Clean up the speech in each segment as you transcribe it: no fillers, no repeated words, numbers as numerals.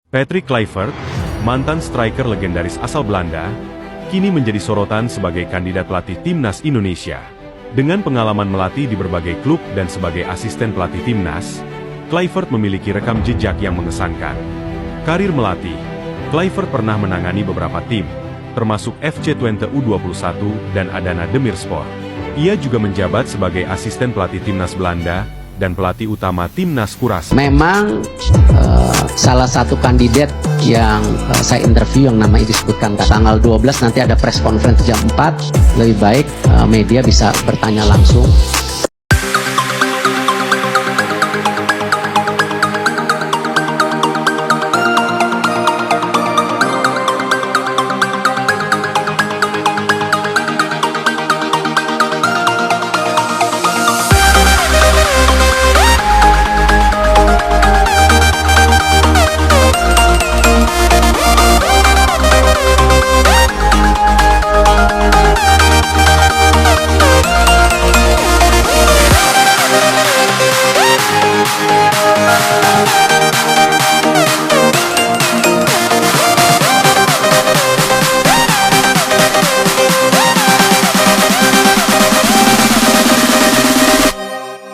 Patrick Kluivert, mantan striker legendaris asal Belanda, kini menjadi sorotan sebagai kandidat pelatih timnas Indonesia. Dengan pengalaman melatih di berbagai klub dan sebagai asisten pelatih timnas, Kluivert memiliki rekam jejak yang mengesankan. Karir melatih, Kluivert pernah menangani beberapa tim, termasuk FC Twente U21 dan Adana Demirspor. Ia juga menjabat sebagai asisten pelatih timnas Belanda dan pelatih utama timnas Kurasa. Memang salah satu kandidat yang saya interview yang namanya disebutkan tanggal 12 nanti ada press conference jam 4, lebih baik media bisa bertanya langsung.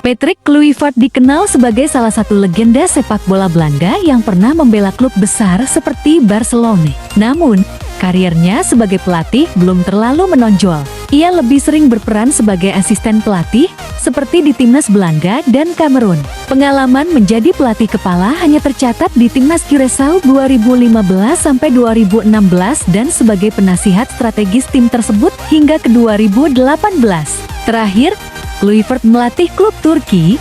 Patrick Kluivert dikenal sebagai salah satu legenda sepak bola Belanda yang pernah membela klub besar seperti Barcelona. Namun, karirnya sebagai pelatih belum terlalu menonjol. Ia lebih sering berperan sebagai asisten pelatih, seperti di timnas Belanda dan Kamerun. Pengalaman menjadi pelatih kepala hanya tercatat di timnas Curaçao 2015-2016 dan sebagai penasihat strategis tim tersebut hingga ke 2018. Terakhir, Kluivert melatih klub Turki,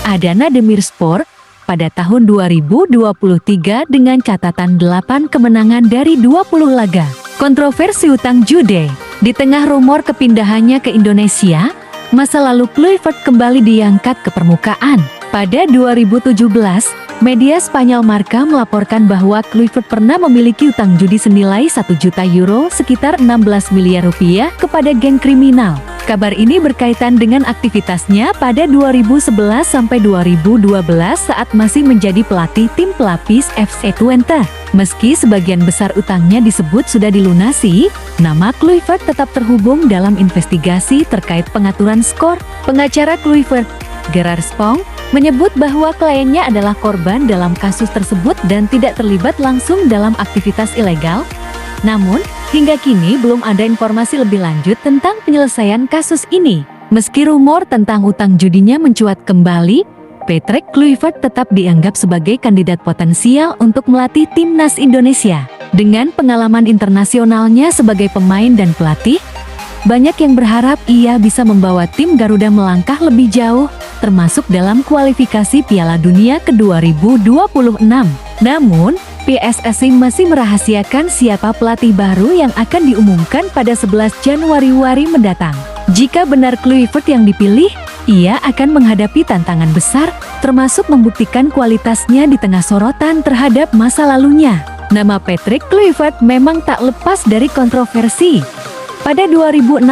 Adana Demirspor, pada tahun 2023 dengan catatan 8 kemenangan dari 20 laga. Kontroversi utang judi. Di tengah rumor kepindahannya ke Indonesia, masa lalu Kluivert kembali diangkat ke permukaan. Pada 2017, media Spanyol Marca melaporkan bahwa Kluivert pernah memiliki utang judi senilai 1 juta euro sekitar 16 miliar rupiah kepada geng kriminal. Kabar ini berkaitan dengan aktivitasnya pada 2011-2012 saat masih menjadi pelatih tim pelapis FC Twente. Meski sebagian besar utangnya disebut sudah dilunasi, nama Kluivert tetap terhubung dalam investigasi terkait pengaturan skor. Pengacara Kluivert, Gerard Spong, menyebut bahwa kliennya adalah korban dalam kasus tersebut dan tidak terlibat langsung dalam aktivitas ilegal. Namun, hingga kini belum ada informasi lebih lanjut tentang penyelesaian kasus ini. Meski rumor tentang utang judinya mencuat kembali, Patrick Kluivert tetap dianggap sebagai kandidat potensial untuk melatih timnas Indonesia. Dengan pengalaman internasionalnya sebagai pemain dan pelatih, banyak yang berharap ia bisa membawa tim Garuda melangkah lebih jauh, termasuk dalam kualifikasi Piala Dunia ke 2026. Namun, PSSI masih merahasiakan siapa pelatih baru yang akan diumumkan pada 11 Januari mendatang. Jika benar Kluivert yang dipilih, ia akan menghadapi tantangan besar, termasuk membuktikan kualitasnya di tengah sorotan terhadap masa lalunya. Nama Patrick Kluivert memang tak lepas dari kontroversi. Pada 2016,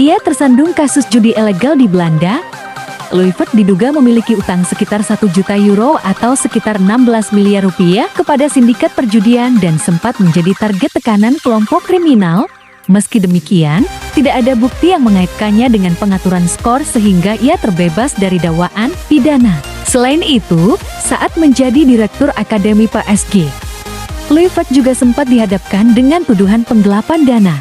ia tersandung kasus judi ilegal di Belanda. Kluivert diduga memiliki utang sekitar 1 juta euro atau sekitar 16 miliar rupiah kepada sindikat perjudian dan sempat menjadi target tekanan kelompok kriminal. Meski demikian, tidak ada bukti yang mengaitkannya dengan pengaturan skor sehingga ia terbebas dari dakwaan pidana. Selain itu, saat menjadi direktur Akademi PSG, Kluivert juga sempat dihadapkan dengan tuduhan penggelapan dana.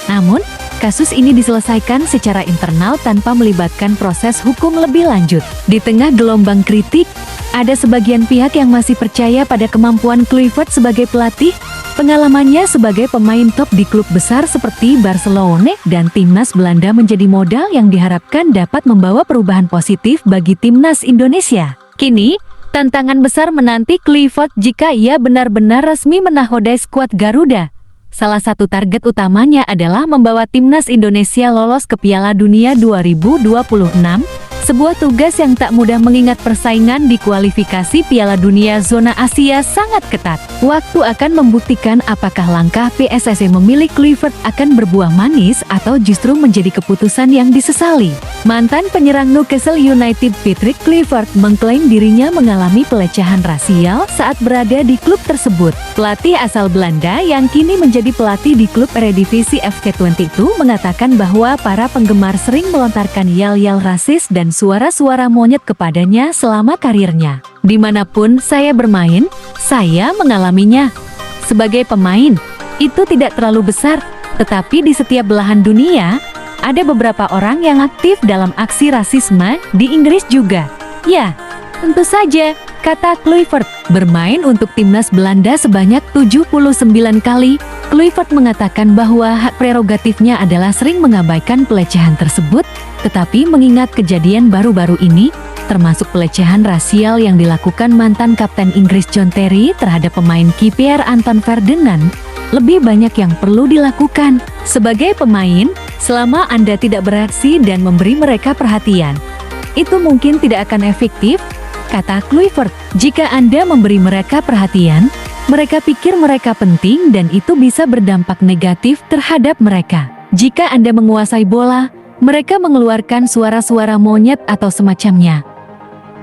Namun, kasus ini diselesaikan secara internal tanpa melibatkan proses hukum lebih lanjut. Di tengah gelombang kritik, ada sebagian pihak yang masih percaya pada kemampuan Kluivert sebagai pelatih. Pengalamannya sebagai pemain top di klub besar seperti Barcelona dan timnas Belanda menjadi modal yang diharapkan dapat membawa perubahan positif bagi timnas Indonesia. Kini, tantangan besar menanti Kluivert jika ia benar-benar resmi menakodai skuad Garuda. Salah satu target utamanya adalah membawa timnas Indonesia lolos ke Piala Dunia 2026, sebuah tugas yang tak mudah mengingat persaingan di kualifikasi Piala Dunia zona Asia sangat ketat. Waktu akan membuktikan apakah langkah PSSI memilih Kluivert akan berbuah manis atau justru menjadi keputusan yang disesali. Mantan penyerang Newcastle United Patrick Kluivert mengklaim dirinya mengalami pelecehan rasial saat berada di klub tersebut. Pelatih asal Belanda yang kini menjadi pelatih di klub Eredivisie FC Twente itu mengatakan bahwa para penggemar sering melontarkan yel-yel rasis dan suara-suara monyet kepadanya selama karirnya. Dimanapun saya bermain, saya mengalaminya. Sebagai pemain, itu tidak terlalu besar, tetapi di setiap belahan dunia, ada beberapa orang yang aktif dalam aksi rasisme di Inggris juga. Ya, tentu saja, kata Kluivert. Bermain untuk timnas Belanda sebanyak 79 kali, Kluivert mengatakan bahwa hak prerogatifnya adalah sering mengabaikan pelecehan tersebut, tetapi mengingat kejadian baru-baru ini, termasuk pelecehan rasial yang dilakukan mantan Kapten Inggris John Terry terhadap pemain kiper Anton Ferdinand, lebih banyak yang perlu dilakukan. Sebagai pemain, selama Anda tidak bereaksi dan memberi mereka perhatian, itu mungkin tidak akan efektif, kata Kluivert. Jika Anda memberi mereka perhatian, mereka pikir mereka penting dan itu bisa berdampak negatif terhadap mereka. Jika Anda menguasai bola, mereka mengeluarkan suara-suara monyet atau semacamnya.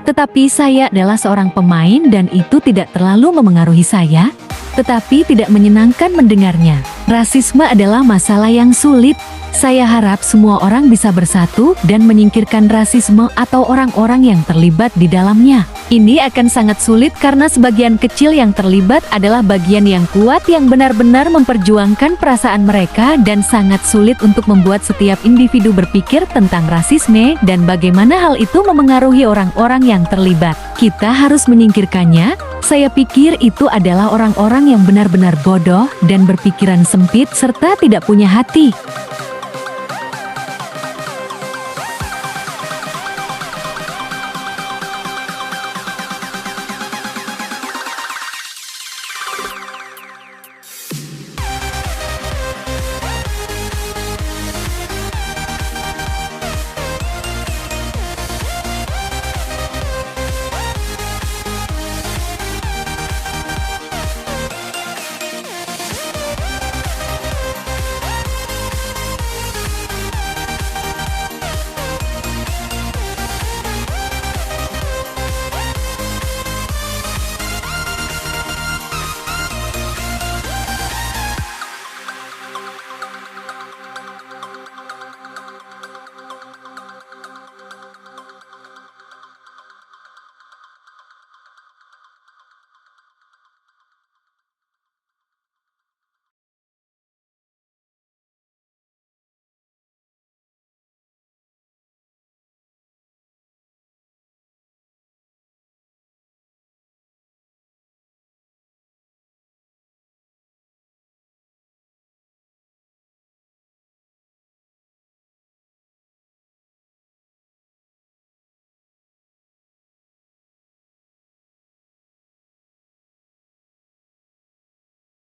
Tetapi saya adalah seorang pemain dan itu tidak terlalu memengaruhi saya, tetapi tidak menyenangkan mendengarnya. Rasisme adalah masalah yang sulit. Saya harap semua orang bisa bersatu dan menyingkirkan rasisme atau orang-orang yang terlibat di dalamnya. Ini akan sangat sulit karena sebagian kecil yang terlibat adalah bagian yang kuat yang benar-benar memperjuangkan perasaan mereka dan sangat sulit untuk membuat setiap individu berpikir tentang rasisme dan bagaimana hal itu memengaruhi orang-orang yang terlibat. Kita harus menyingkirkannya. Saya pikir itu adalah orang-orang yang benar-benar bodoh dan berpikiran sempit serta tidak punya hati.